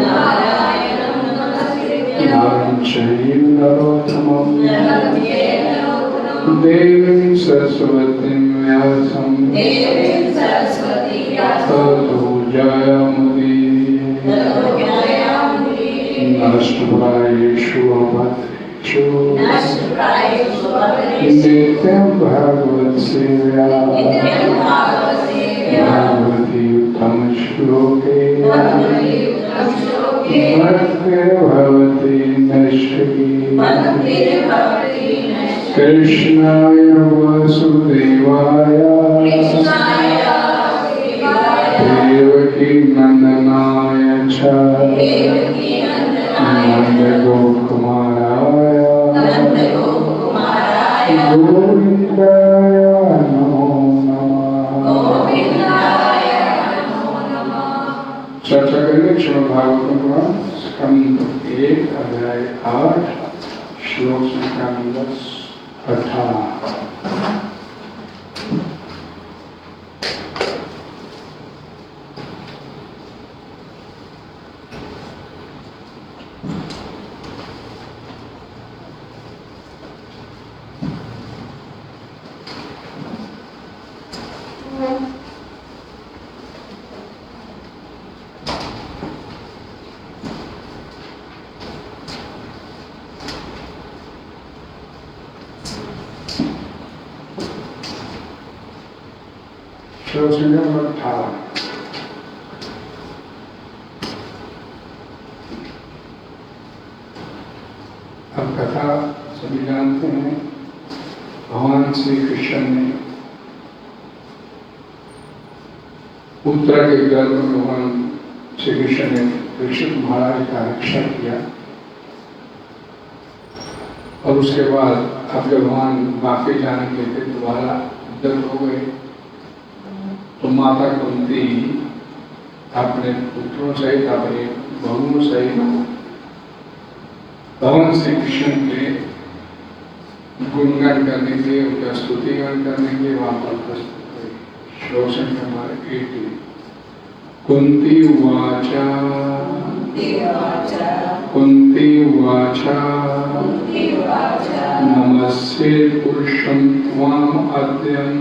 नारायणं चैव नरोत्तमं देवीं सरस्वतीं व्यासं ततो जयमुदीरये नमस्तुभ्येषु भवत्सु नित्यं भगवत्सेव्या भगवती उत्तमश्लोके भक्तिर्भवति नश्यति कृष्णाय वासुदेवाय देवकी नंदनाय च नन्दगोपकुमाराय गोविन्दाय नमो नमः। चर्चा करेंगे श्रीमद् भागवतम का स्कंद 1 अध्याय 8 श्लोक संख्या नंबर 18। श्लोक संख्या नंबर 18। अब कथा सभी जानते हैं। भगवान श्री कृष्ण ने उत्तरा के गर्भ में भगवान श्री कृष्ण ने परीक्षित महाराज का रक्षा किया और उसके बाद अब जब भगवान वापस जाने के लिए दोबारा उद्धर हो गए तो माता कुंती अपने पुत्रों सहित अपने बहुओं सहित भगवान श्री कृष्ण के गुणगान करने के लिए उनका स्तुतिगान करने के लिए वहां पर प्रस्तुत हुई। श्लोक संख्या हमारे 18। कुंती उवाचा नमस्ते पुरुषं त्वाम् अद्यं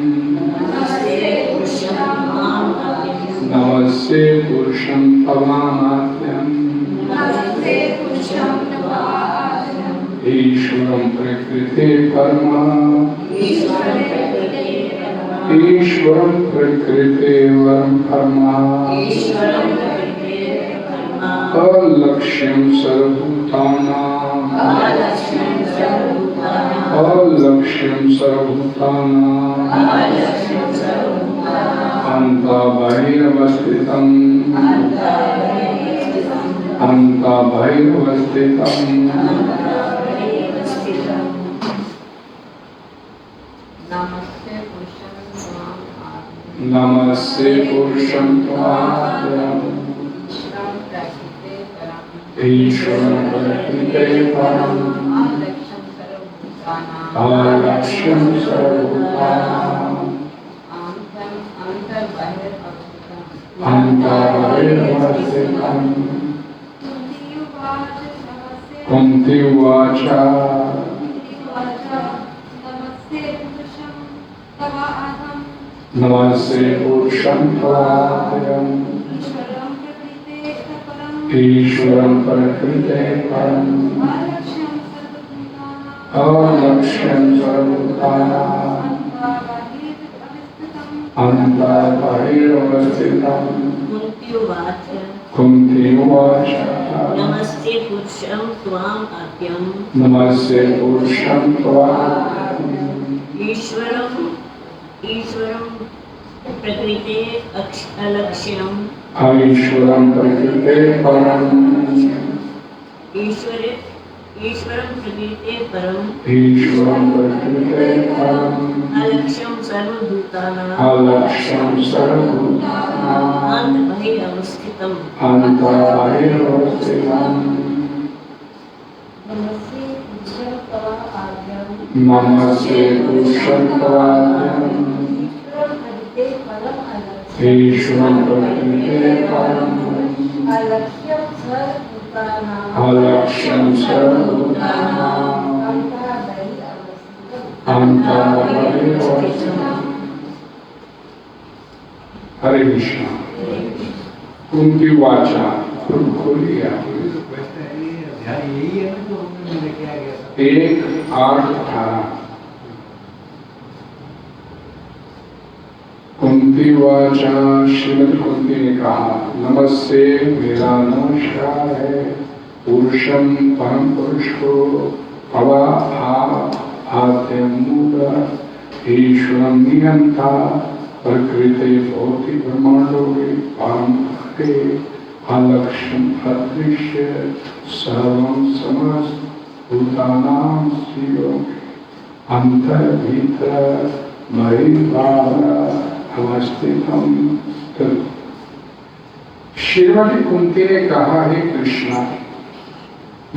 नमस्ते पुरुषं तवामाद्यं ईश्वरं प्रकृते वरं कर्म अलक्ष्यं सर्वभूतानां अन्तर्बहिर्वस्थितं नमस्ते पुरुषं त्वाम् ईश्वरं प्रकृते परम् अलक्ष्यं सर्वभूतानां अन्तर्बहिर्वस्थितं। कुन्ती उवाच नमस्ते पुरुषं त्वाम् ईश्वरं प्रकृते परम् अलक्ष्यं सर्वभूतानां अन्तर्बहिर्वस्थितं। कुन्ती उवाच नमस्ते पुरुषं त्वाम् अद्यं नमस्ते पुरुषं त्वाम् ईश्वरं प्रकृते अलक्ष्यं ईश्वरं प्रकृते परम् ईश्वरं प्रकृते परम् अलक्ष्यं सर्वभूतानां अन्तर्बहिरवस्थितं। नमस्ते पुरुषं त्वाम् ईश्वरं प्रकृते परम् अलक्ष्यं सर्वभूतानां अलक्ष्यं सर्वभूतानां अंतर्बहि अवस्थितम्। हरे कृष्ण। उनकी वाचा प्रभु खोलिए आप। यही है जो हमने लेके आ गया था। 1:8-18 कुंती वाचा, श्रीमती कुंती ने कहा, नमस्ते, मेरा नमस्कार है पुरुषम परम पुरुष को अवा आद्यमूल ईश्वरम नियंता प्रकृति भौतिक ब्रह्मांडों के परम के अलक्ष्यम अदृश्य सर्वं समस्त भूतानां शिवं अंतर भीतर बहिर्बाह्य अवस्थितम्। श्रीमती कुंती ने कहा, हे कृष्णा,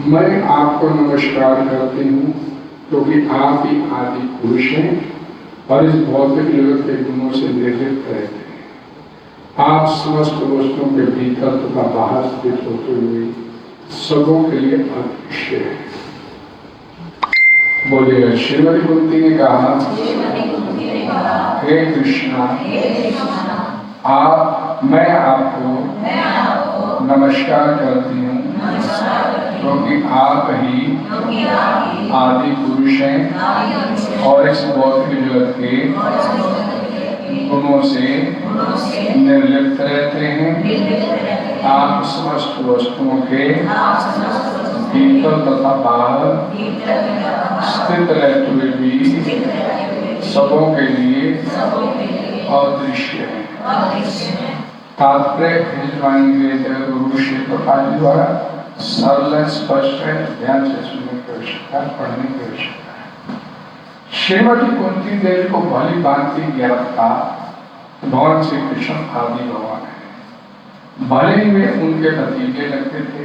मैं आपको नमस्कार करती हूँ क्योंकि आप ही आदि पुरुष हैं और इस भौतिक जगत के गुणों से निर्लिप्त रहते हैं। आप समस्त वस्तुओं के भीतर तथा बाहर स्थित होते हुए सबों के लिए अदृश्य है। बोलिए, श्रीमती कुंती ने कहा, हे कृष्णा, मैं आपको नमस्कार करती हूँ क्योंकि आप ही आदि पुरुष हैं और इस भौतिक जगत के गुणों से निर्लिप्त रहते हैं। आप समस्त वस्तुओं के भीतर तथा बाहर स्थित रहते हुए भी सबों के लिए अदृश्य है। तात्पर्य गुरु श्री प्रकाश द्वारा सरल स्पष्ट है, ध्यान से सुनने की आवश्यकता, पढ़ने की आवश्यकता है। श्रीमती कुंती देवी को भली भांति ज्ञात था भगवान श्री कृष्ण आदि भगवान है। भले ही वे उनके भतीजे लगते थे,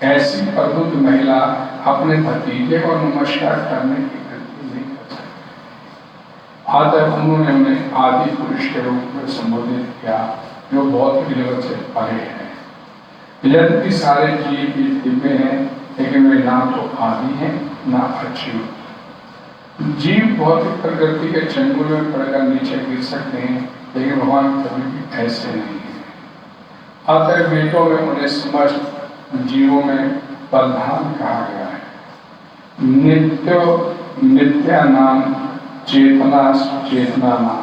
ऐसी अद्भुत महिला अपने भतीजे को नमस्कार करने की गलती नहीं कर सकती। अतः उन्होंने उन्हें आदि पुरुष के रूप में संबोधित किया जो भौतिक जगत से परे है। यद्यपि सारे जीव भी दिव्य हैं, लेकिन वे ना तो आदि हैं ना अच्युत। जीव भौतिक प्रकृति के चंगुल में पड़कर नीचे गिर सकते हैं, लेकिन भगवान कभी भी ऐसे नहीं है। अतः वेदों में उन्हें समस्त जीवों में प्रधान कहा गया है। नित्या नाम चेतना चेतना नाम।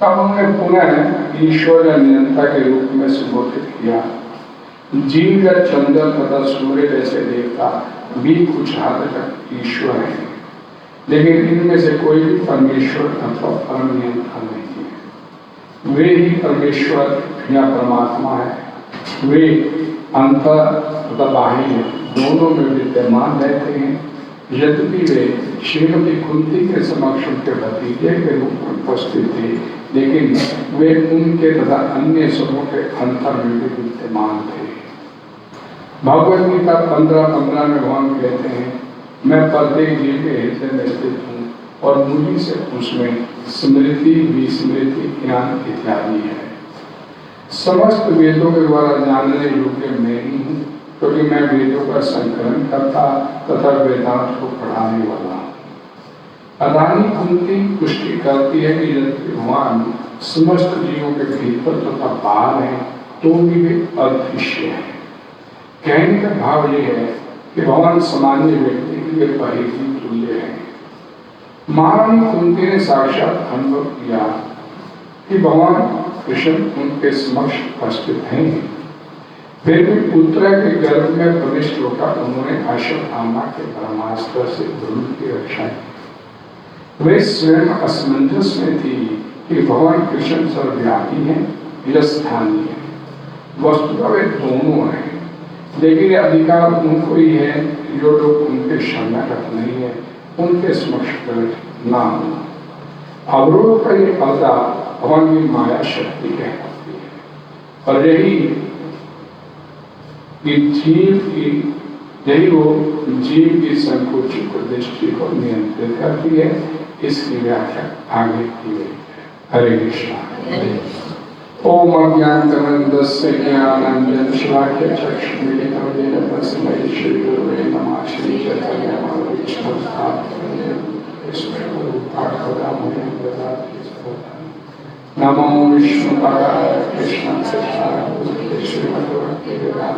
तब उन्होंने पुनः ईश्वर या निरंता के रूप में संबोधित किया। जीव या चंद्र तथा सूर्य जैसे देवता भी कुछ हद तक ईश्वर है, लेकिन इनमें से कोई भी परमेश्वर अथवा परम नियंता नहीं है। वे ही परमेश्वर या परमात्मा है। वे अंतर तथा बाह्य दोनों में विद्यमान रहते हैं। यद्यपि वे श्रीमती कुंती के समक्ष उनके भतीजे के रूप में उपस्थित थे, लेकिन वे उनके तथा अन्य सबों के अंतर में भी विद्यमान थे। भगवद गीता 15:15 में भगवान कहते हैं, मैं प्रत्येक जीव के हृदय में स्थित हूँ और मुझी से उसमें स्मृति विस्मृति ज्ञान इत्यादि है। समस्त वेदों के द्वारा जानने योग्य मैं ही हूँ, क्योंकि मैं वेदों का संकलन करता तथा वेदांत को पढ़ाने वाला हूँ। रानी कुंती पुष्टि करती है कि यदि भगवान समस्त जीवों के भीतर तथा बाहर है तो भी वे अदृश्य है। कहने का भाव यह है कि भगवान सामान्य व्यक्ति के लिए परिधि तुल्य है। महारानी कुंती ने साक्षात अनुभव किया कि भगवान कृष्ण उनके समक्ष उपस्थित हैं। फिर भी पुत्र के गर्भ में प्रविष्ट होकर उन्होंने अश्वत्थामा के ब्रह्मास्त्र से ध्रुव की रक्षा की। वे स्वयं असमंजस में थी कि भगवान कृष्ण सर्वव्यापी हैं या स्थानीय है। वस्तुतः वे दोनों हैं, लेकिन अधिकार उनको ही है जो लोग उनके शरणागत नहीं है, उनके समक्ष प्रकट ना हो। अवरोध का ये पर्दा भगवान की माया शक्ति कहलाती है और यही वो जीव की संकुचित दृष्टि को नियंत्रित करती है। इसकी व्याख्या आगे की गई है। हरे कृष्णा। ओम अज्ञानतिमिरन्धस्य ज्ञानाञ्जनशलाकया चक्षुरुन्मीलितं येन तस्मै श्रीगुरवे नमः। श्री नमो विष्णुपदाय कृष्णपदाय श्रीमद्भगवद्गीता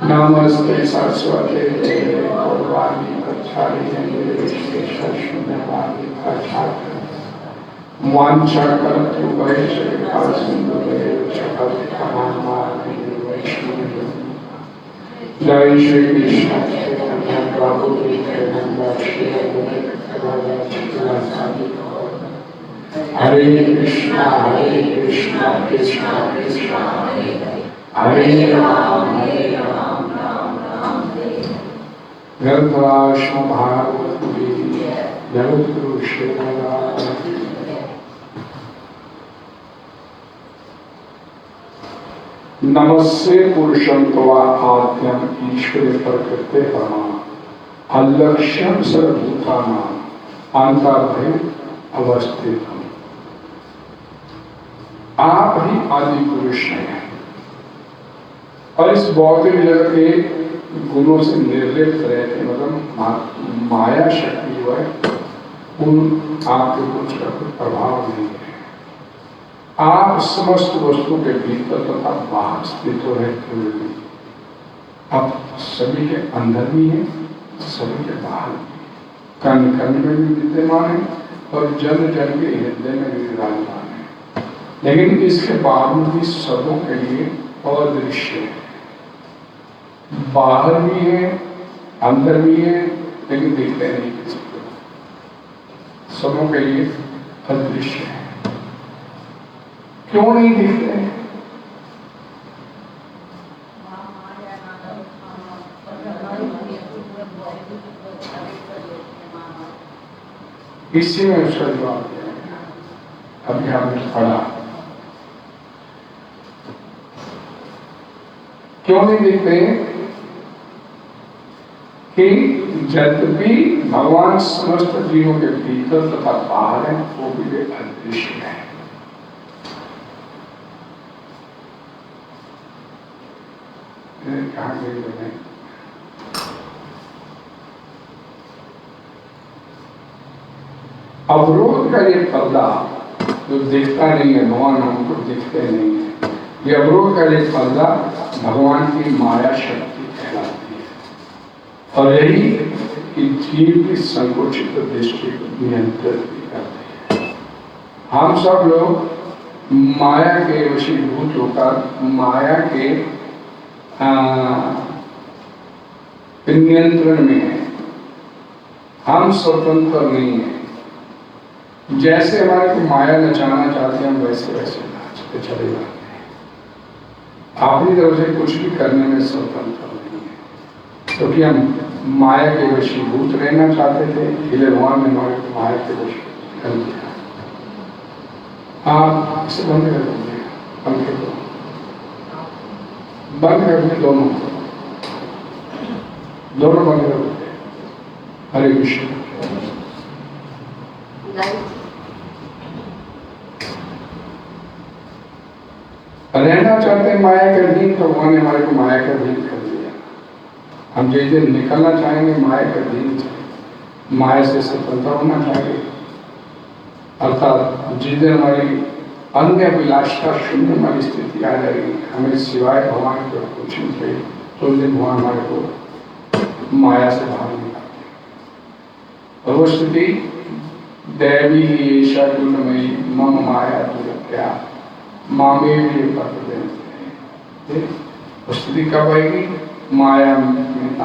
नमस्ते सरस्वती देवे गौरवाणी प्रचारिणे शून्यवादी प्रचार वाञ्छाकरतु वैश्विकासिन्धुदेव जय श्री कृष्ण चैतन्य प्रभु नित्यानंद श्री हरे कृष्णा कृष्ण कृष्ण हरे हरे राम राम राम ग्रंथराज भागवत जगद्गुरु श्रीमद् नमस्ते पुरुषं त्वाद्यम ईश्वरे प्रकृते परमा अलक्ष्यम सर्वभूतानां अंतर्भय अवस्थितम्। आप ही आदि पुरुष हैं और इस भौतिक जगत के गुणों से निर्लिप्त रहते, मतलब माया शक्ति जो है उन आपके कुछ का कोई प्रभाव नहीं है। आप समस्त वस्तु के भीतर तथा बाहर स्थित रहते हुए भी आप सभी के अंदर भी हैं, सभी के बाहर भी, कण कण में भी विद्यमान है और जन जन के हृदय में भी विराजमान है। लेकिन इसके बावजूद भी सबों के लिए अदृश्य है, बाहर भी है अंदर भी है, लेकिन दिखते नहीं किसी को, सबों के लिए अदृश्य है। क्यों नहीं दिखते हैं? इसी में उसका जवाब दिया गया। अभी हमने पढ़ा क्यों नहीं दिखते कि जब भी भगवान समस्त जीवों के भीतर तथा बाहर है, वो भी वे अदृश्य है। कहाँ गए बने? अवरोध का ये पर्दा जो दिखता नहीं है, भगवान हमको दिखते नहीं है, ये अवरोध का ये पर्दा भगवान की माया शक्ति कहलाती है और यही कि जीव की संकुचित दृष्टि को नियंत्रित भी करती है। हम सब लोग माया के वशीभूत होकर माया के नियंत्रण में है, हम स्वतंत्र नहीं है। जैसे हमारे को माया नचाना चाहते हैं, हम वैसे वैसे नाचते चले जाते हैं, अपनी तरफ से कुछ भी करने में स्वतंत्र नहीं है, क्योंकि हम माया के वशीभूत रहना चाहते थे, इसलिए भगवान ने हमारे को माया के वशीभूत कर दिया। आप इसे बंद कर दीजिए, पंखे को बंद कर दीजिए, दोनों बंद कर दीजिए। हरे कृष्ण। रहना चाहते हैं माया के अधीन, तो भगवान ने हमारे को माया के अधीन कर दिया। हम जैसे निकलना चाहेंगे माया के अधीन से, माया से स्वतंत्र होना चाहिए, अर्थात जिस दिन हमारी अन्य अभिलाषा शून्य हमारी स्थिति आ जाएगी, हमें सिवाय भगवान को कुछ नहीं चाहिए, तो उस दिन भगवान हमारे को माया से बाहर निकालते। और वो स्थिति दैवी ईशा गुणमयी मम माया दुर्गत्या मामे भी स्थिति कब आएगी? माया में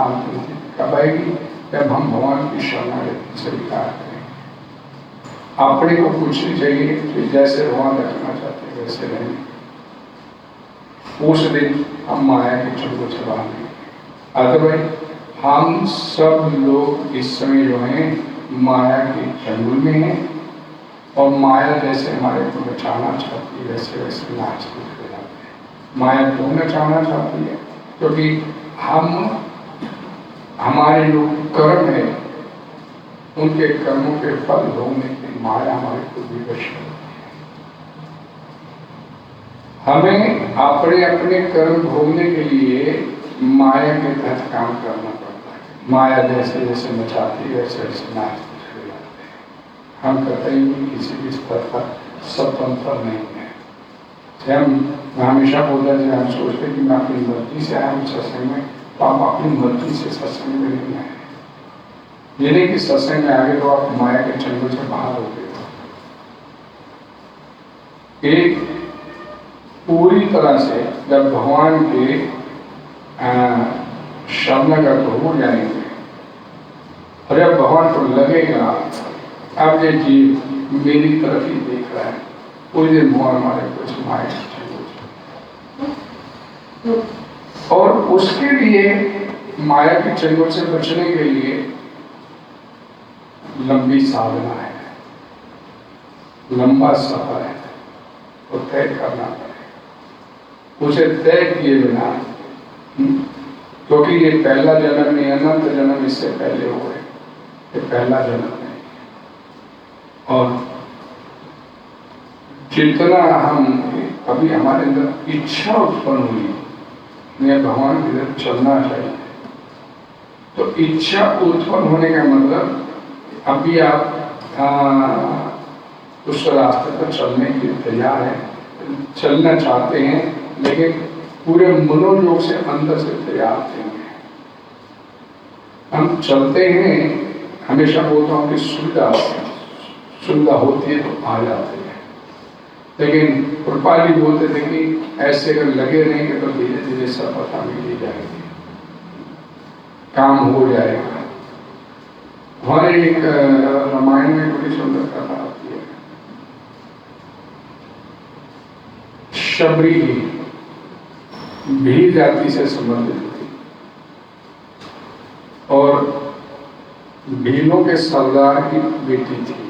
कब आएगी? जब हम भगवान की शरणागति स्वीकार करें, अपने को कुछ नहीं चाहिए, तो जैसे भगवान रखना चाहते हैं वैसे रहेंगे, उस दिन हम माया के चंगुल को चबा लेंगे। अदरवाइज हम सब लोग इस समय जो है माया के चंगुल में हैं और माया जैसे हमारे को नचाना चाहती है वैसे वैसे नाचते हुए जाते हैं। माया क्यों नचाना चाहती है? क्योंकि हम हमारे जो कर्म है उनके कर्मों के फल भोगने की माया हमारे को विवश करती है। हमें अपने अपने कर्म भोगने के लिए माया के तहत काम करना पड़ता है। माया जैसे जैसे मचाती है वैसे वैसे नाचते हुए जाते हैं। हम कतई भी किसी भी स्तर पर स्वतंत्र नहीं है। हम हमेशा बोलते हैं, हम सोचते हैं कि मैं अपनी मर्जी से आया हूँ सत्संग में, तो आप अपनी मर्जी से सत्संग में नहीं आए। ये नहीं कि सत्संग में आगे तो आप माया के चंगुल से बाहर हो गए। एक पूरी तरह से जब भगवान के शरणागत हो जाएंगे और जब भगवान को लगेगा अब ये जीव मेरी तरफ ही देख रहा है, कोई दिन मोह हमारे कुछ माया और उसके लिए माया के चंगुल से बचने के लिए लंबी साधना है, लंबा सफर है, तो तय करना पड़ेगा। उसे तय किए बिना, क्योंकि ये पहला जन्म नहीं, अनंत जन्म इससे पहले हुए, ये पहला जन्म नहीं। और जितना हम अभी हमारे अंदर इच्छा उत्पन्न हुई, मैं भगवान की तरफ चलना चाहिए, तो इच्छा उत्पन्न होने का मतलब अभी आप उस रास्ते पर चलने के लिए तैयार हैं, चलना चाहते हैं, लेकिन पूरे मनोयोग से अंदर से तैयार नहीं है। हम चलते हैं, हमेशा बोलता हूँ कि सुविधा होती है तो आ जाते हैं, लेकिन कृपाल जी बोलते थे कि ऐसे अगर लगे रहेंगे तो धीरे धीरे सफलता मिल जाएगी, काम हो जाएगा। हमारे एक रामायण में बड़ी सुंदर कथा आती है। शबरी भील जाति से संबंधित थी और भीलों के सरदार की बेटी थी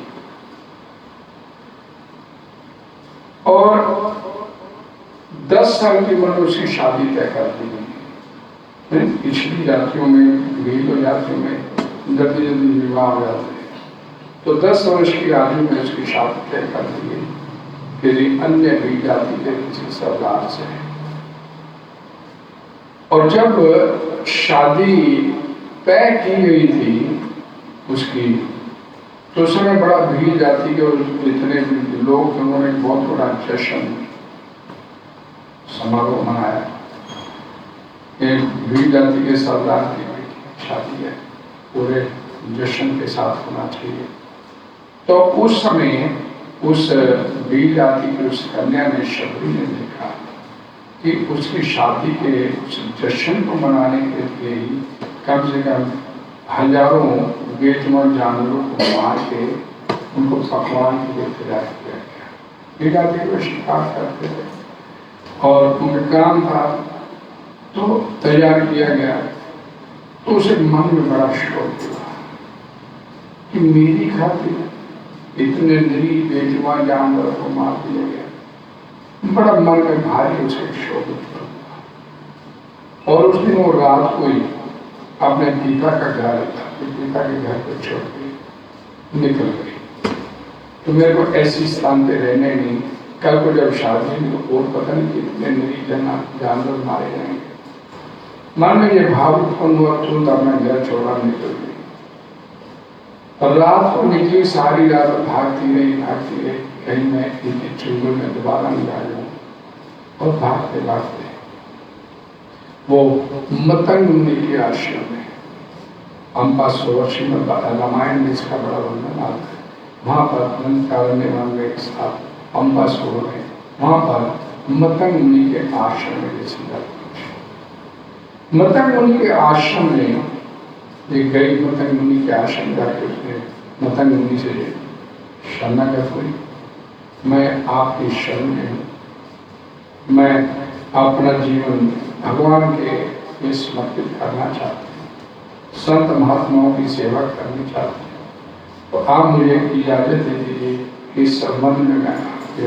और 10 साल की उम्र में उसकी शादी तय कर दी गई। पिछली जातियों में, भीलों जातियों में जल्दी जल्दी विवाह हो जाते हैं, तो 10 वर्ष की आयु में उसकी शादी तय कर दी गई किसी अन्य भील जाति के किसी सरदार से। और जब शादी तय की गई थी उसकी, तो उस समय बड़ा भील जाति के जितने भी लोग थे उन्होंने बहुत बड़ा जश्न समारोह मनाया। एक भील जाति के सरदार की शादी है, पूरे जश्न के साथ होना चाहिए। तो उस समय उस भील जाति की उस कन्या ने, शबरी ने देखा कि उसकी शादी के उस जश्न को मनाने के लिए ही कम से कम हजारों बेजुबान जानवरों को मार के उनको पकवान के लिए तैयार किया गया। भील जाति को शिकार करते थे और उनका काम था, तो तैयार किया गया। तो उसे मन में बड़ा शौक हुआ कि मेरी खातिर इतने निरीह बेजुबान जानवरों को मार दिया गया। बड़ा मन में भारी उसे शौक हुआ और उस दिन वो रात को ही अपने पिता का घर, पिता के घर पर छोड़ के निकल गई। तो मेरे को ऐसी स्थान पे रहने नहीं, कल को जब शादी में तो और पता नहीं कितने निरीह जानवर मारे जाएंगे। मन में ये भाव उत्पन्न हुआ, तुरंत अपना घर छोड़ा निकल गई। और रात को निकली, सारी रात भागती रही, कहीं मैं इनके चुंगल में दोबारा नहीं आ जाऊं। और भागते भागते वो मतंग मुनि के आश्रम में, अम्बा सोवर्षि में रामायण में इसका बड़ा वर्णन आता है। वहां पर नंदकारण्य वन में एक स्थान अम्बा सरोवर है, वहां पर मतंग मुनि के आश्रम में सीधा मतंग मुनि के आश्रम में एक गई। मतंग मुनि के आश्रम जाके उसने मतंग मुनि से शरणागत हुई, मैं आपकी शरण में हूँ, मैं अपना जीवन भगवान के लिए समर्पित करना चाहती हूँ, संत महात्माओं की सेवा करनी चाहती हूँ, तो आप मुझे इजाजत दे दीजिए इस संबंध में मैं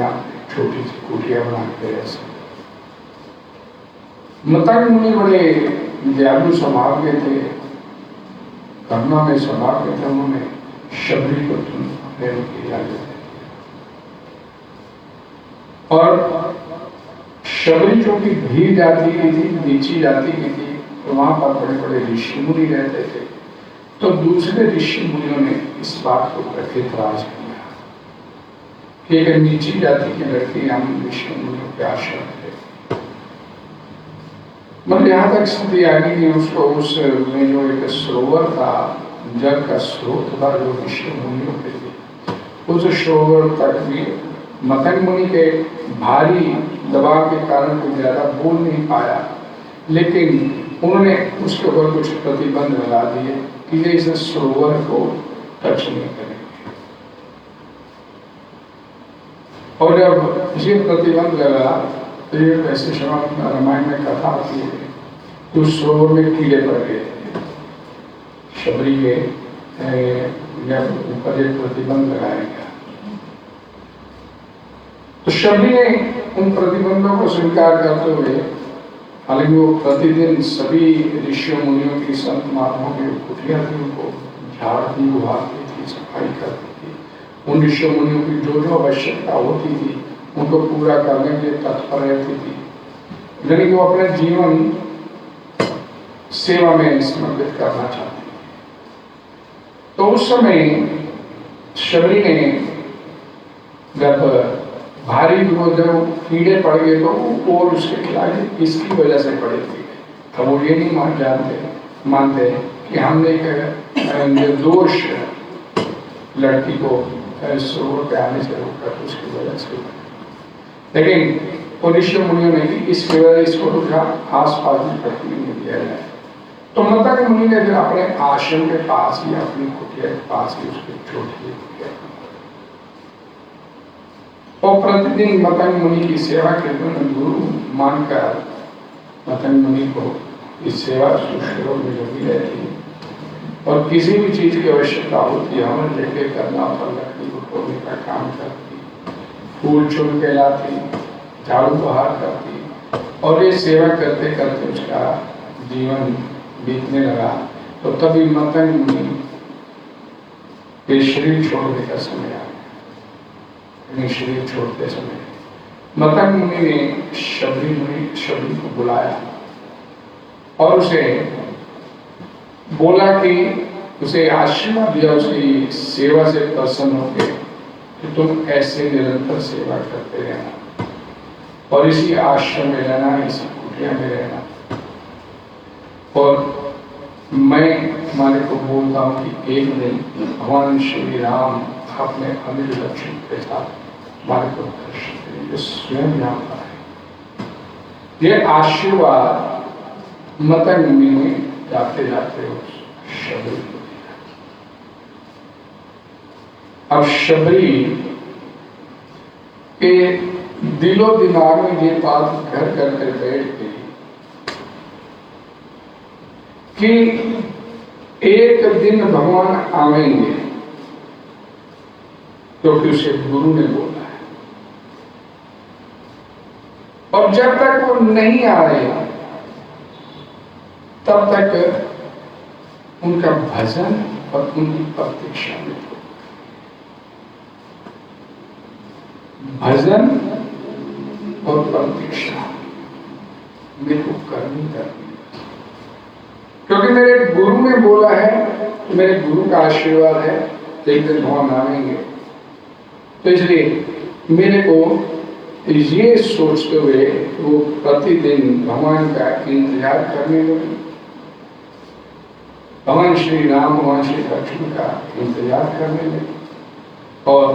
आपके छोटी सी कुटिया बना के रह सकूं। मतंग मुनि बड़े दयालु स्वभाव के थे, करुणा में स्वभाव के थे। उन्होंने शबरी को रहने की इजाजत दी और शबरी जो कि भी जाति की थी, नीची जाति की थी, तो वहां पर बड़े बड़े ऋषि मुनि रहते थे। तो दूसरे ऋषि मुनियों ने इस बात को एतराज किया कि एक नीची जाति की लड़की हम ऋषि मुनियों के आश्रम थे। मतलब यहाँ तक स्थिति आ गई कि उसको उस में जो एक सरोवर था, जल का स्रोत था जो ऋषि मुनियों के थे, उस सरोवर तक भी मतंग मुनि के भारी दबाव के कारण कोई ज्यादा बोल नहीं पाया, लेकिन उन्होंने उसके ऊपर कुछ प्रतिबंध लगा दिए कि ये इस सरोवर को टच नहीं करेंगे। और जब ये प्रतिबंध लगा तो ये वैसे रामायण में कथा आती है कि उस सरोवर में कीड़े पड़ गए थे। शबरी के जब ऊपर एक प्रतिबंध लगाया गया तो शबरी ने उन प्रतिबंधों को स्वीकार करते हुए, हालांकि वो प्रतिदिन सभी ऋषियों मुनियों की संत महात्माओं की कुटिया थी, उनको झाड़ती बुहारती थी, सफाई करती थी, उन ऋषियों मुनियों की जो जो आवश्यकता होती थी उनको पूरा करने के लिए तत्पर रहती थी, यानी कि वो अपने जीवन सेवा में समर्पित करना चाहती थी। तो उस समय शबरी ने जब भारी जब कीड़े पड़ गए तो और उसके खिलाफ इसकी वजह से पड़े थे। तो वो ये नहीं मानते कि हमने एक निर्दोष लड़की को सरोवर पे आने से रोका उसकी वजह से, लेकिन ऋषि मुनियों ने इसकी वजह इसको रोका, आसपास की पृथ्वी में दिया जाए। तो मतंग मुनि ने फिर अपने आश्रम के पास ही, अपनी कुटिया के पास ही उसकी छोटी कुटिया, और प्रतिदिन मतंग मुनि की सेवा के लिए गुरु मानकर मतंग मुनि को इस सेवा सुश्रूषा में लगी रहती है। और किसी भी चीज की आवश्यकता होती है, हमें लेके करना होता, लकड़ी को तोड़ने का काम करती, फूल चुन के लाती, झाड़ू बहार करती, और ये सेवा करते करते उसका जीवन बीतने लगा। तो तभी मतंग मुनि के शरीर छोड़ने का समय आ गया। शरीर छोड़ते समय मतंग मुनि ने शबरी को बुलाया और उसे बोला कि उसे आशीर्वाद दिया, उसकी सेवा से प्रसन्न होकर कि तुम ऐसे निरंतर सेवा करते रहना और इसी आश्रम में रहना, इसी कुटिया में रहना। और मैं तुम्हारे को बोलता हूँ कि एक दिन भगवान श्री राम अपने अमित लक्ष्मण के साथ तुम्हारे को दर्शन करेंगे, स्वयं जानता है। ये आशीर्वाद मतंग मुनि ने जाते जाते उस शबरी को दिया। अब शबरी के दिलो दिमाग में ये बात घर कर कर बैठ गई कि एक दिन भगवान आवेंगे, क्योंकि उसे गुरु ने बोला है, और जब तक वो नहीं आए तब तक उनका भजन और उनकी प्रतीक्षा में हो। भजन और प्रतीक्षा मेरे को करनी है, क्योंकि मेरे गुरु ने बोला है, तो मेरे गुरु का आशीर्वाद है, एक दिन भगवान आएंगे। तो इसलिए मेरे को ये सोचते हुए वो प्रतिदिन भगवान का इंतजार करने लगे, भगवान श्री राम, भगवान श्री लक्ष्मण का इंतजार करने लगे, और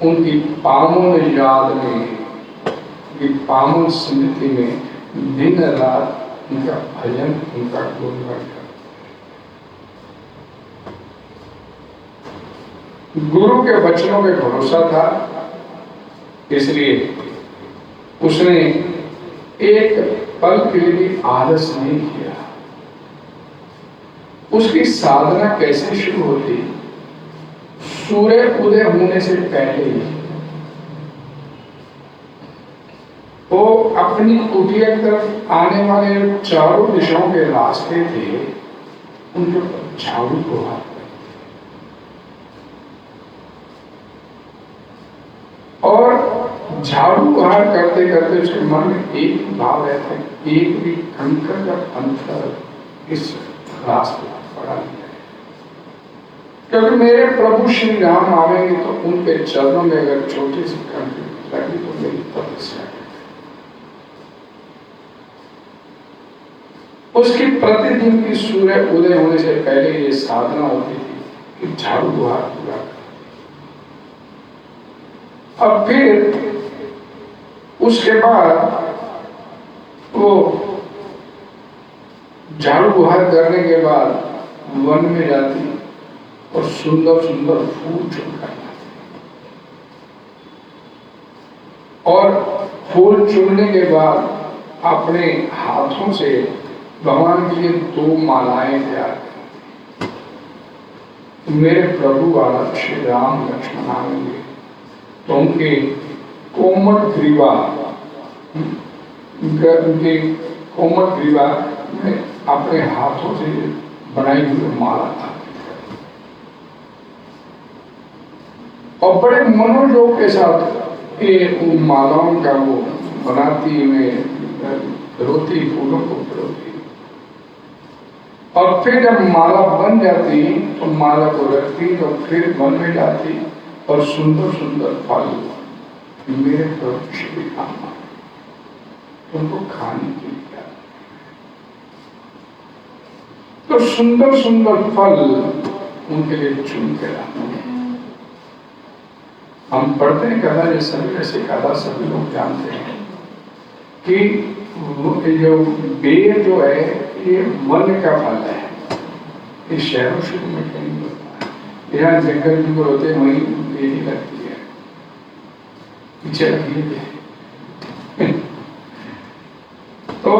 उनकी पावन याद में, उनकी पावन स्मृति में दिन रात उनका भजन, उनका गुणगान करते। गुरु के वचनों पे भरोसा था, इसलिए उसने एक पल के लिए भी आलस नहीं किया। उसकी साधना कैसे शुरू होती? सूर्य उदय होने से पहले ही वो अपनी कुटिया की तरफ आने वाले चारों दिशाओं के रास्ते थे, उनके ऊपर झाड़ू को हाथ, और झाड़ू हार करते करते उसके मन में एक ही भाव रहता है, एक भी कंकर का पत्थर इस रास्ते पर पड़ा नहीं है। क्योंकि मेरे प्रभु श्री राम आवेंगे तो उनके चरणों में अगर छोटी सी कंकर लगी तो मेरी तपस्या है। उसकी प्रतिदिन की सूर्य उदय होने से पहले ये साधना होती थी कि झाड़ू बुहार पूरा कर। अब फिर उसके बाद वो झाड़ू बुहार करने के बाद वन में जाती और सुंदर सुंदर फूल चुनकर लाती और फूल चुनने के बाद अपने हाथों से भगवान के लिए 2 मालाएं तैयार करती। मेरे प्रभु वाला श्री राम लक्ष्मण आएंगे तो उनके कोमल ग्रीवा में अपने हाथों से बनाई हुई माला था और बड़े मनोयोग के साथ ये मालाओं का वो बनाती में रोती, फूलों को रोती और फिर जब माला बन जाती तो माला को रखती तो फिर वन में जाती और सुंदर सुंदर फल मेरे प्रभु श्री राम उनको खाने के लिए तो सुंदर सुंदर फल उनके लिए चुन के लाते हैं। हम पढ़ते हैं कथा, ये सभी ऐसे कथा सभी लोग जानते हैं कि जो बेर जो है ये वन का फल है। ये शहरों शुरू में कहीं होता है, यहाँ जंगल में होते हैं वहीं बेरी लगती है, पीछे लगी है। तो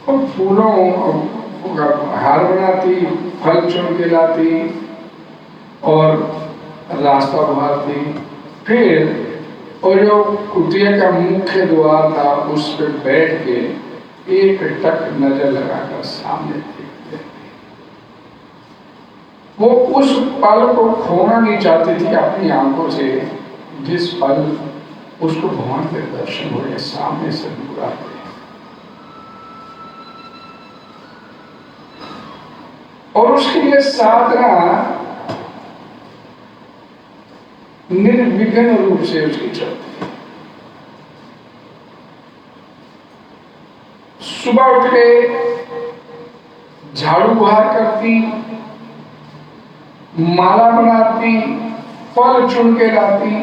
फूलों का हार बनाती, फल चुन के लाती और रास्ता बुहारती। फिर और जो कुटिया का मुख्य द्वार था उस पर बैठ के एक टक नजर लगाकर सामने देखते थे। वो उस पल को खोना नहीं चाहती थी अपनी आंखों से, जिस पल उसको भगवान के दर्शन हो रहे सामने से दूर आते। और उसके लिए साधना निर्विघ्न रूप से उसकी चलती है। सुबह उठ के झाड़ू बुहार करती, माला बनाती, फल चुन के लाती।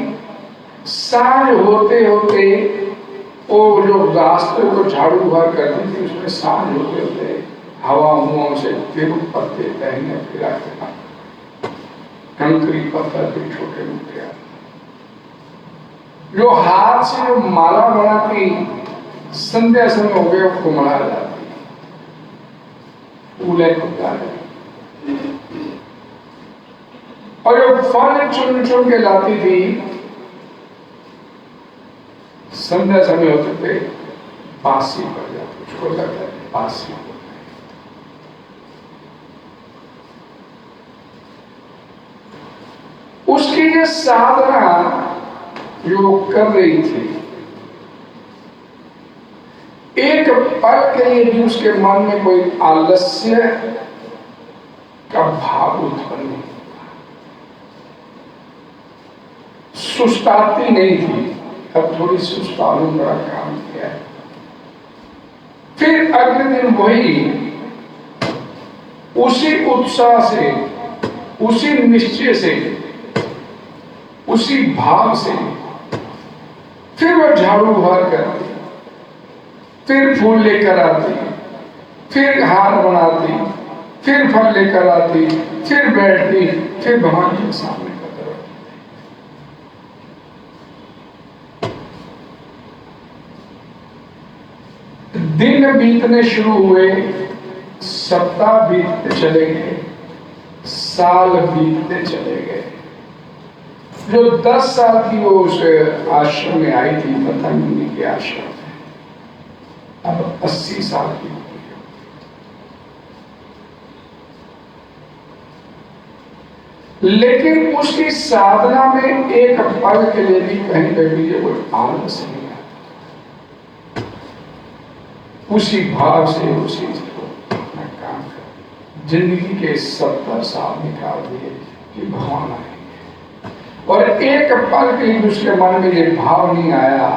सांझ होते होते वो जो रास्ते को झाड़ू बुहार करती थी उसमें सांझ होते होते हवा मुँह से फिर पत्ते पहने फिरा के कंकरी पत्थर भी छोटे मोटे आते। जो हाथ से जो माला बनाती संध्या समय हो गया कुमड़ा जाती, फूले और जो फल चुन चुन के लाती थी संध्या समय होते थे बासी पड़ जाती, उसको लगता है बासी हो गई। उसकी ये साधना जो कर रही थी, एक पल के लिए भी उसके मन में कोई आलस्य का भाव उत्पन्न नहीं हुआ, सुस्ताती नहीं थी। अब थोड़ी सुस्तालू बड़ा काम किया है। फिर अगले दिन वही उसी उत्साह से, उसी निश्चय से, उसी भाव से फिर वह झाड़ू बुहार करती, फिर फूल लेकर आती, फिर हार बनाती, फिर फल लेकर आती, फिर बैठती, फिर भगवान के सामने करती। दिन बीतने शुरू हुए, सप्ताह बीतते चले गए, साल बीतते चले गए। जो 10 साल की वो उस आश्रम में आई थी, पतंजलि के आश्रम में, अब 80 साल की हो गई। लेकिन उसकी साधना में एक पल के लिए भी कहीं पे भी ये कोई आलस नहीं आता। उसी भाव से उसी को अपना काम कर जिंदगी के 70 साल निकाल दिए कि भगवान आएंगे, और एक पल के लिए उसके मन में ये भाव नहीं आया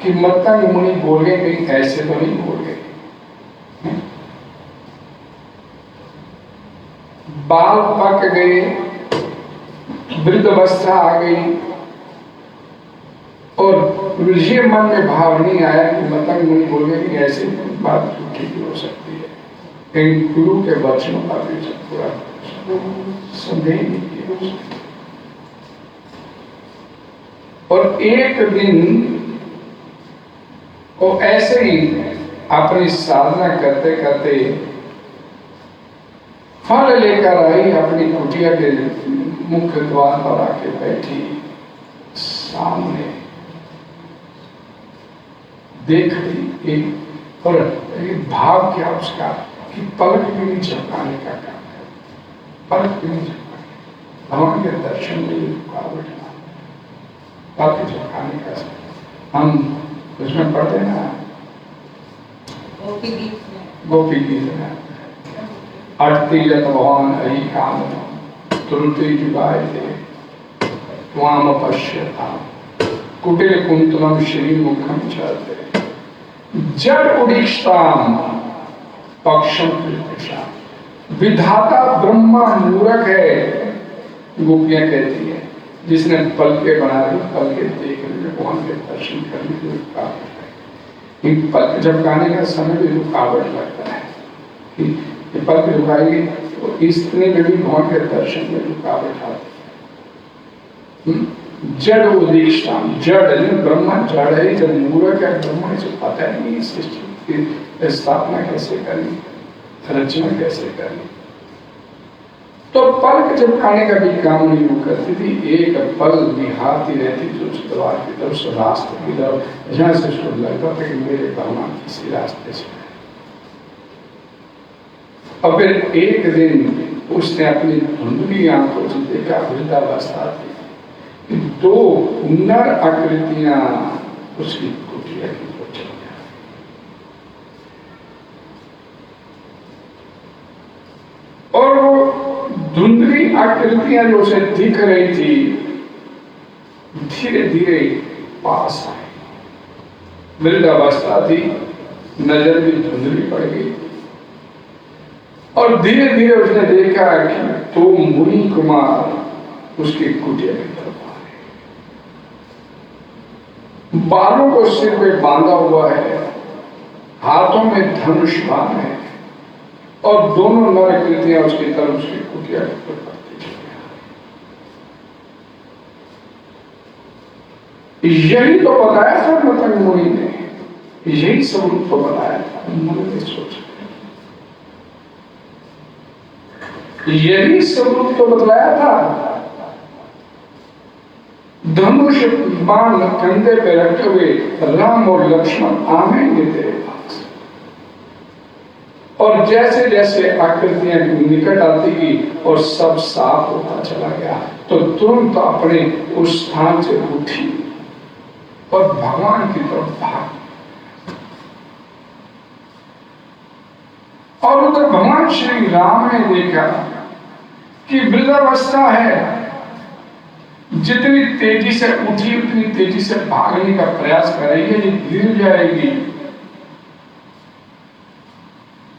कि मतंग मुनि बोल गए, कहीं ऐसे तो नहीं बोल गए। बाल पक गए, वृद्ध अवस्था आ गई, और ये मन में भाव नहीं आया कि मतंग मुनि बोल गए कि ऐसे बात ठीक हो सकती है। कहीं गुरु के वचनों का भी पूरा संदेह नहीं किया। और एक दिन वो ऐसे ही अपनी साधना करते करते फल लेकर आई, अपनी कुटिया के मुख्य द्वार पर आके बैठी, सामने देख रही एक, और एक भाव क्या उसका कि पलक भी नहीं झपकाने का काम है, पलक भी नहीं झपकाने। भगवान के दर्शन में रुकावट ना, पलक झपकाने का। हम उसमें पढ़ते ना गोपी गीत में अटती जत भगवान अहि काम तुरंती जुगाए थे त्वाम पश्यता कुटिल कुंतलम श्री मुखम चलते जड़ उड़ीक्षाम पक्षम कृष्णा। विधाता ब्रह्मा मूर्ख है, गोपियां कहती है, जिसने पलके बना दी, पलके देखने में भगवान के दर्शन करने की रुकावट है। इन पलक झपकाने का समय भी रुकावट लगता है कि ये पलक झुकाएगी तो इतने में भी भगवान के दर्शन में रुकावट आती है। जड़ उदीक्षाम, जड़ ब्रह्मा जड़ है, जब मूर्ख है ब्रह्मा से पता नहीं सृष्टि की स्थापना कैसे करनी, रचना कैसे करनी। तो पलक झपकाने का भी काम नहीं वो करती थी, एक पल निहारती रहती थी उस द्वार की तरफ, उस रास्ते की तरफ, जहाँ से उसको लगता था कि मेरे भगवान किसी रास्ते से। और फिर एक दिन उसने अपनी धुंधली आंखों से देखा, वृद्धावस्था थी, दो नर आकृतियां उसकी कुटिया की ओर चल गई। और वो धुंधली आकृतियां जो उसे दिख रही थी, धीरे धीरे पास आई। वृद्धावस्था थी, नजर भी धुंधली पड़ गई, और धीरे धीरे उसने देखा कि तो मुनि कुमार उसकी कुटिया की तरफ आ रहे। बालों को सिर पे बांधा हुआ है, हाथों में धनुष बाण है, और दोनों नर कृतियां उसकी तरफ, उसकी कुटिया की तरफ बढ़ती चली। यही तो बताया था मतंग मुनि ने, यही स्वरूप तो बताया था। मुनि ने सोचा यही स्वरूप तो बतलाया था। धनुष बाण कंधे पे रखे हुए राम और लक्ष्मण आएंगे तेरे पास, और जैसे जैसे आकृतियां निकट आती गई और सब साफ होता चला गया, तो तुरंत अपने उस स्थान से उठी और भगवान की तरफ भाग। और उधर भगवान श्री राम ने देखा कि वृद्धावस्था है, जितनी तेजी से उठी उतनी तेजी से भागने का प्रयास करेगी, ये गिर जाएगी।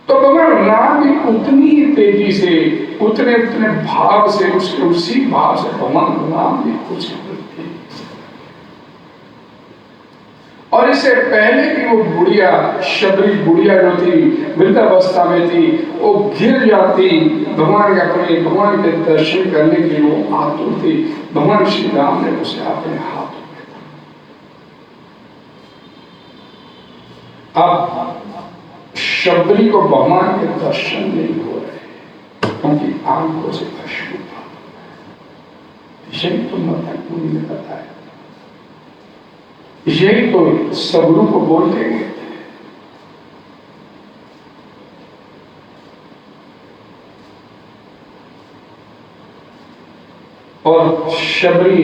तो भगवान राम भी उतनी ही तेजी से, उतने उतने भाव से, उसके उसी भाव से भगवान राम भी कुछ और इससे पहले कि वो बुढ़िया, शबरी बुढ़िया जो थी, वृद्धावस्था में थी, वो गिर जाती, भगवान के दर्शन करने के लिए वो आतुर थी। भगवान श्री राम ने उसे अपने हाथों में था। अब शबरी को भगवान के दर्शन नहीं हो रहे, क्योंकि आंखों से अश्रु था। यही तो मतंग मुनि ने बताया, यही तो सबरू को बोल के गए थे। और शबरी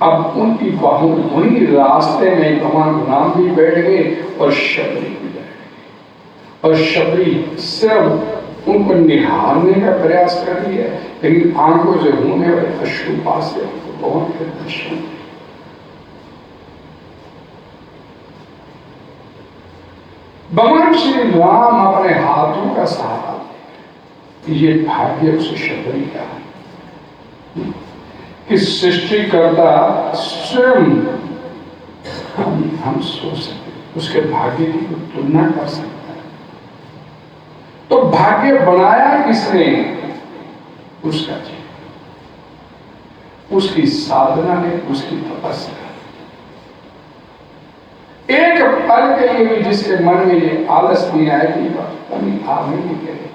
अब उनकी बाहों वही रास्ते में भगवान राम भी बैठ गए और शबरी भी बैठ गई और शबरी सिर्फ उनको निहारने का प्रयास कर रही है, लेकिन आंखों से होने वाले अश्रुपात से उनको बहुत दर्शन। भगवान श्री राम अपने हाथों का सहारा, ये भाग्य उस शबरी का है कि सृष्टिकर्ता स्वयं हम सोच सकते उसके भाग्य की तुलना कर सकते हैं। तो भाग्य बनाया किसने? उसका जी, उसकी साधना ने, उसकी तपस्या। एक पल के लिए भी जिसके मन में ये आलस नहीं आए कि कभी आगे नहीं करे,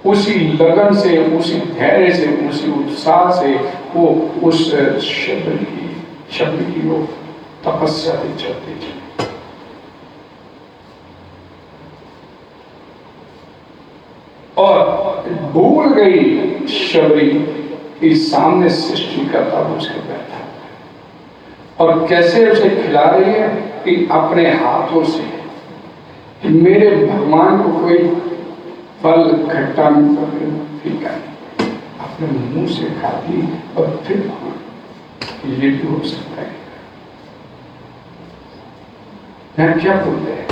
उसी लगन से, उसी धैर्य से, उसी उत्साह से वो उस शब्द की वो तपस्या से चलते चले। और भूल गई शबरी कि सामने सृष्टि करता उसके बैठा और कैसे उसे खिला रही है कि अपने हाथों से, कि मेरे भगवान को कोई फल खट्टा में फीका नहीं, अपने मुंह से खाती और फिर भगवान, ये भी हो सकता है। मैं क्या बोल रहे हैं,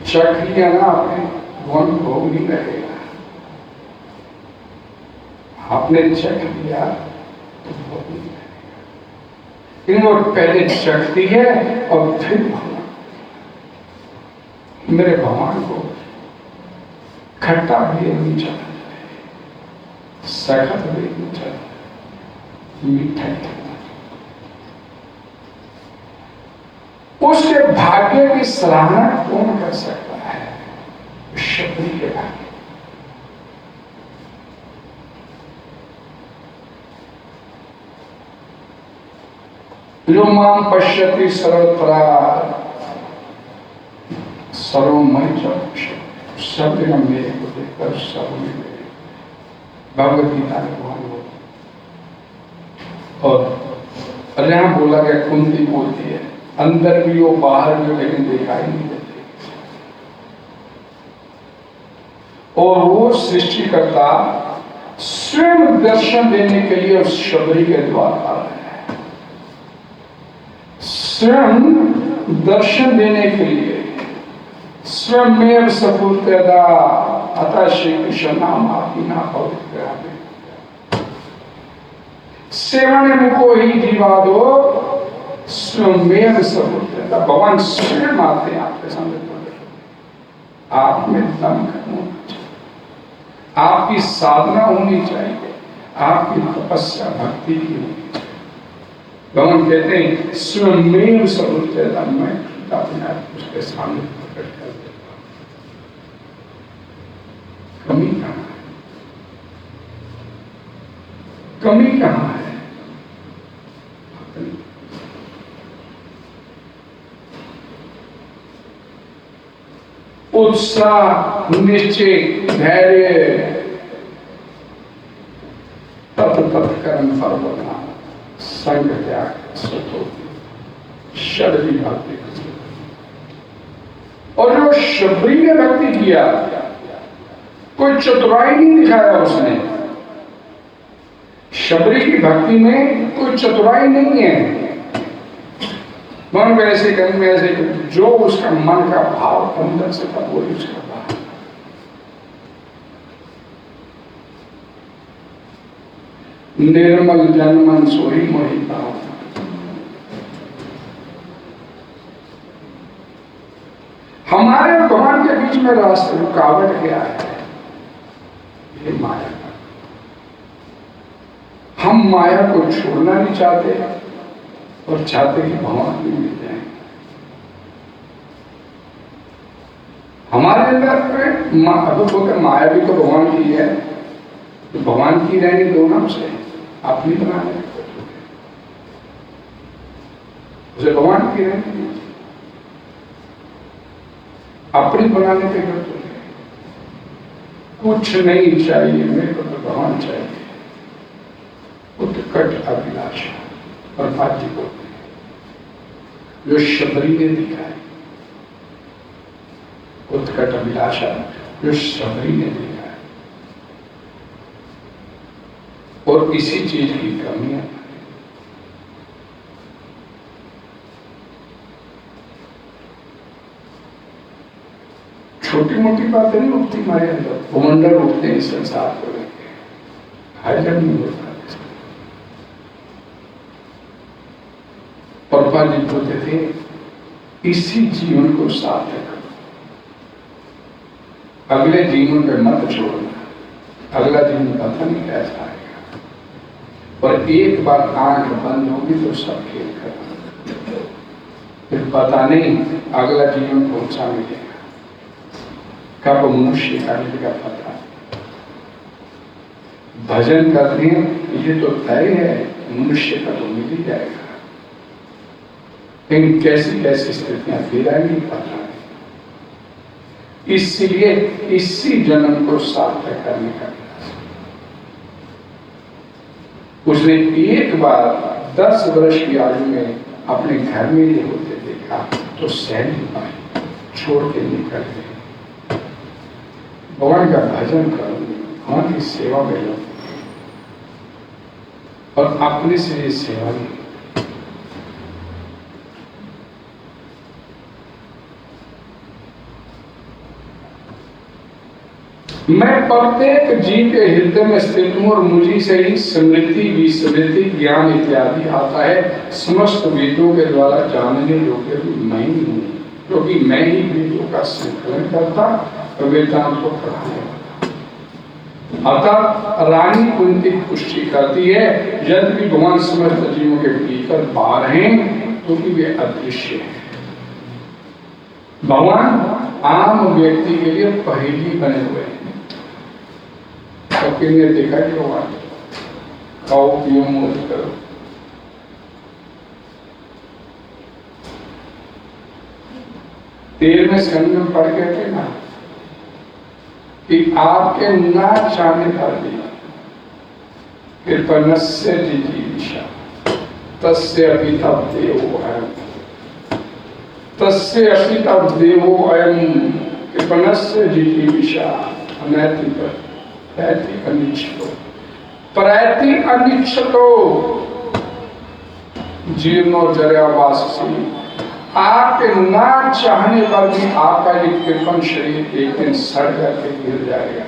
चख लिया ना आपने, भगवान भोग नहीं लगेगा। आपने चख लिया तो भोग नहीं लगेगा, लेकिन वो पहले चखती है और फिर भगवान, मेरे भगवान को खट्टा भी नहीं चलता, सखत भी नहीं चलता, मीठा चलता। उसके भाग्य की सराहना कौन कर सकता है? शबरी के भाग्य। जो माम पश्यति सर्वत्र सर्वमय सब जगह मेरे को देखकर सब में मेरे, भगवत गीता में भगवान और यहाँ बोला गया, कुंती बोलती है अंदर भी हो बाहर भी हो, लेकिन दिखाई नहीं देते। और वो सृष्टिकर्ता स्वयं दर्शन देने के लिए उस शबरी के द्वार आ रहे हैं, स्वयं दर्शन देने के लिए, स्वयं सपूर्तदा अतः श्री कृष्ण नाम आत्मा पवित्र सेवन मुको ही जीवादो स्वयं सपूर्तदा। भगवान स्वयं आते हैं आपके सामने, आप में दम होना चाहिए, आपकी साधना होनी चाहिए, आपकी तपस्या भक्ति की होनी चाहिए। भगवान कहते हैं स्वयं सपूर्तदा, मैं अपने उसके सामने प्रकट कर देता हूं। कमी कहां है? कमी कहां है? उत्साह, निश्चय, धैर्य, तप कर्म फल बना, संग त्याग, शबरी भक्ति। और जो शबरी ने भक्ति किया, कोई चतुराई नहीं दिखाया उसने। शबरी की भक्ति में कोई चतुराई नहीं है, मन में ऐसे कर्म में ऐसे, जो उसका मन का भाव अंदर से था वही उसका भाव। निर्मल जनमन सोई मोहि भाव। हमारे और भगवान के बीच में रास्ते रुकावट क्या है? ये माया का। हम माया को छोड़ना नहीं चाहते और चाहते कि भगवान भी मिल जाए। हमारे अंदर अब बोलते माया भी तो भगवान की है, तो भगवान की रहने दो ना, उसे अपनी बनाने, उसे भगवान की रहने दो, अपनी बनाने पे कर दो। कुछ नहीं चाहिए, मेरे को तो भगवान चाहिए। उत्कट अभिलाषा परमात्मा को जो शबरी ने दिखाई, उत्कट अभिलाषा जो शबरी ने दिखाई, और इसी चीज की कमियां छोटी मोटी बातें नहीं उठती हमारे अंदर, भूमंडल उठते हैं संसार को लेकर, हाइजन नहीं होता। परपा जी बोलते थे इसी जीवन को सार्थक करो, अगले जीवन पे मत छोड़ना, अगला जीवन पता नहीं कैसा आएगा, पर एक बार आंख बंद होगी तो सब खेल करना, फिर पता नहीं अगला जीवन कौन सा मिलेगा, कब मनुष्य का मिलेगा पता। भजन करते हैं ये तो तय है, मनुष्य का तो मिल ही जाएगा, लेकिन कैसी कैसी स्थितियां फिर आएंगी पता नहीं। इसलिए इसी जन्म को सार्थक करने का प्रयास। उसने एक बार 10 वर्ष की आयु में अपने घर में ये होते देखा तो सह नहीं पाए, छोड़ के निकल गए। भगवान का भजन करो, भगवान की सेवा में लो, और अपने से ये सेवा नहीं। मैं प्रत्येक जीव के हृदय में स्थित हूं और मुझी से ही स्मृति विस्मृति ज्ञान इत्यादि आता है। समस्त वेदों के द्वारा जानने योग्य भी मैं ही हूँ, क्योंकि मैं ही वेदों का संकलन करता और वेदांत को पढ़ाने वाला। अतः रानी कुंती पुष्टि करती है यद्यपि भगवान समस्त जीवों के भीतर बाहर हैं तो भी वे अदृश्य हैं। भगवान आम व्यक्ति के लिए पहेली बने हुए हैं। फकीर ने देखा कि भगवान खाओ पियो मौज करो, तेल में संगम पड़ गए थे ना कि आपके ना चाहने पर भी कृपणस्य जिजीविषा तस्य अपितव देवो अयम्, तस्य अपितव देवो अयम् कृपणस्य जिजीविषा अनैतिक प्रैति अनिच्छतो, प्रैति अनिच्छतो जीर्णो जरावासी। आपके ना चाहने पर भी आपका ये कृपण शरीर एक दिन सड़ करके गिर जाएगा।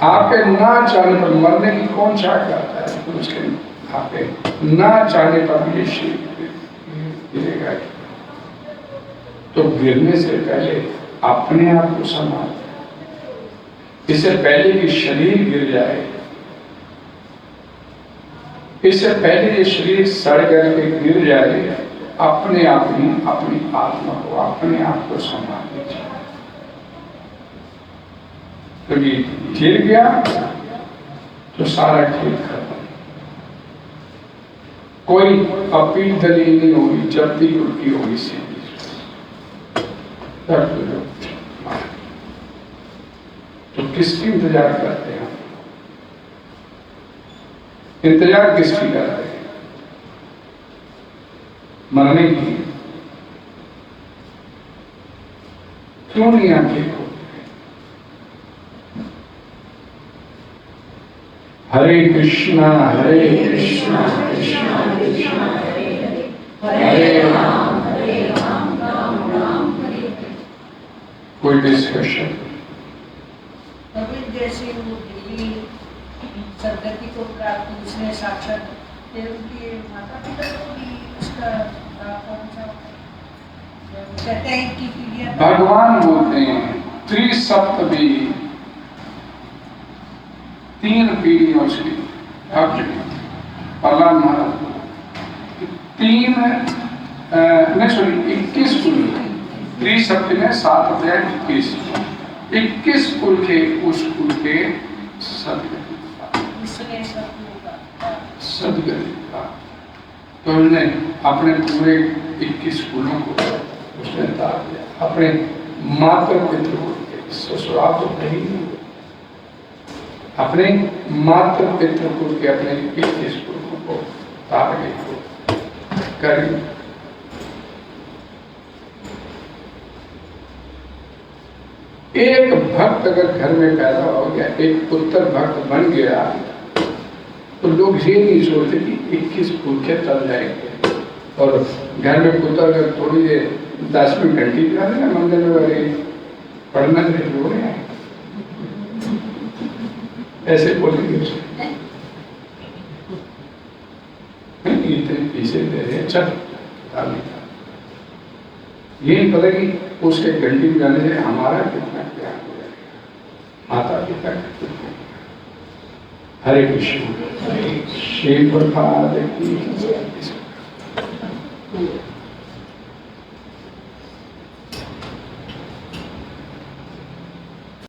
आपके ना चाहने पर, मरने की कौन चाह करता है, तो उसके आपके ना चाहने पर भी ये शरीर गिरेगा। तो गिरने से पहले अपने आप को संभाल, इससे पहले कि शरीर गिर जाए, इससे पहले ये शरीर सड़ करके गिर जाए, अपने आप ही अपनी आत्मा को, अपने आप को संभाल लीजिए। तो ये गिर गया तो सारा खेल खत्म, कोई अपील दलील नहीं होगी, जब्ती उनकी होगी सीधी। तो किसकी इंतजार करते हैं? इंतजार किसकी करते हैं? मरने की। क्यों नहीं आंखें खोलते? हरे कृष्णा कृष्णा कृष्णा कृष्णा हरे राम राम राम। कोई डिस्कशन? जैसे वो देवी सदगति को प्राप्त, उसने साक्षात देव के माता पिता को भी उसका कौन सा कहते हैं कि पीढ़ियां, भगवान बोलते हैं त्रिसप्तमी, 3 पीढ़ियां उसकी। प्रहलाद महाराज 21 कुल, त्रिसप्तमी में 7 अध्याय 21 कुल के, उस कुल के सदगति का। तो उसने अपने पूरे 21 कुलों को उसने तार दिया, अपने माता पितृ को, ससुराल तो कहीं नहीं, अपने मातृ पितृ कुल के अपने पितृ कुल को तारने को करें। एक भक्त अगर घर में पैदा हो गया, एक पुत्र भक्त बन गया, तो लोग ये नहीं सोचते कि 21 भूखे चल जाएंगे। और घर में पुत्र अगर थोड़ी देर 10 मिनट घंटी बजा देना मंदिर में वाले पढ़ना नहीं हो रहे हैं, ऐसे बोलेंगे इतने पैसे दे रहे हैं, चल ये नहीं पता कि उसके घंटी बजाने से हमारा कितना प्यार हो जाएगा, माता पिता का कितना। हरे कृष्ण। श्री प्रभात की